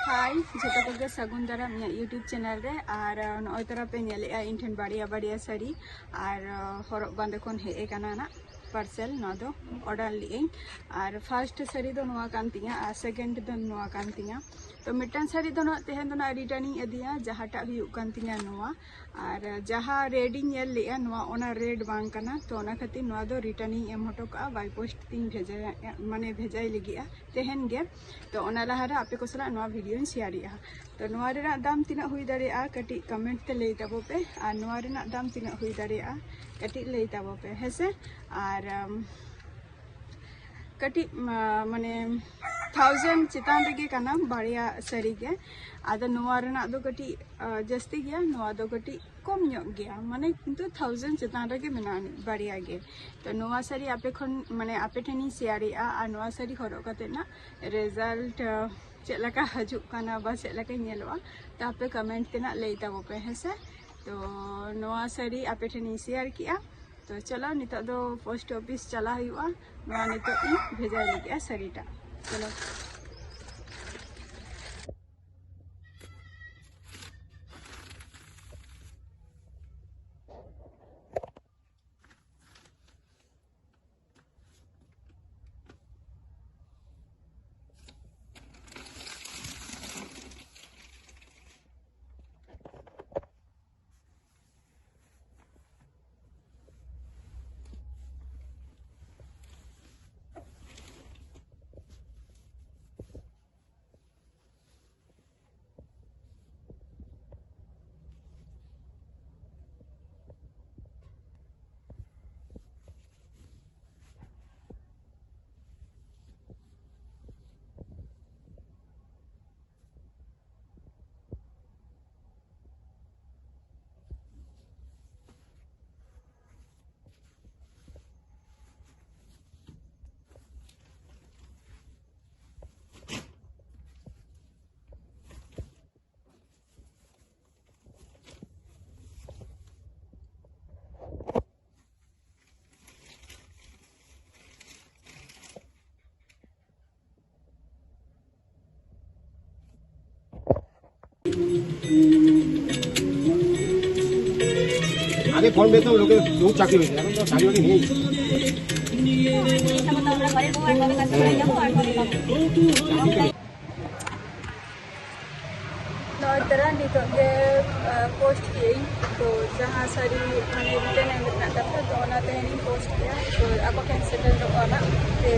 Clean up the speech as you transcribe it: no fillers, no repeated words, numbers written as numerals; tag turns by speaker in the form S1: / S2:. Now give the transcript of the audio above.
S1: हाय जेटा को सगुन Dara YouTube channel रे और नय तरा पे इन ठेन बाड़िया बाड़िया साड़ी और हरक बांदे खन हे ना पार्सल ना दो ऑर्डर ली और फर्स्ट साड़ी दो नोआ कान तिया और सेकंड दो नोआ कान तिया तो मिटन साड़ी दो तेहन दो रिटर्निंग अदिया जहाटा हुयुक कान तिया नोआ और जहाँ रेडिंग लिया नोआ ओना रेड बांग कना तो ओना खातिर नोआ दो रिटर्निंग एम हटो का बाय पोस्ट तीन भेजा माने भेजाई लगिया तेहन गे तो ओना लहारा आपे को सला नोआ वीडियो शेयरिया तो नोआ रेना दाम तिना हुई दाड़ेया कटी कमेंट ते लई ताबो पे और नोआ रेना दाम तिना हुई दाड़ेया कटी लई ताबो पे हेसे और कटी माने 1000 चितान रेगे कना बाड़िया साड़ी गे आदो नोआ रेना दो कटी जस्ती गया नोआ दो कटी कम ᱧᱚᱜ गया माने किंतु 1000 चितान रेगे मेना बाड़िया गे तो नोआ साड़ी आपे खन माने आपे ठेनी शेयरिया और नोआ साड़ी हरक कते ना रिजल्ट चेलका हजुक काना बा चेलका नेलोआ तो आपे कमेंट तेना लई ताबो पे हेसे तो नोआ साड़ी आपे ठेनी शेयर किया तो चलो नितो दो पोस्ट ऑफिस चला हुआ नोआ नितो इ भेजा लगिया साड़ीटा चलो
S2: आगे फोन में तो लोग बहुत चाकरी हुई है तो साड़ी वाली नहीं
S1: तरह नितो के पोस्ट की तो जहाँ साड़ी माने रिटर्न एम कथा तो ओना तेहनी पोस्ट किया तो आपको कैंसिल तो ओना पे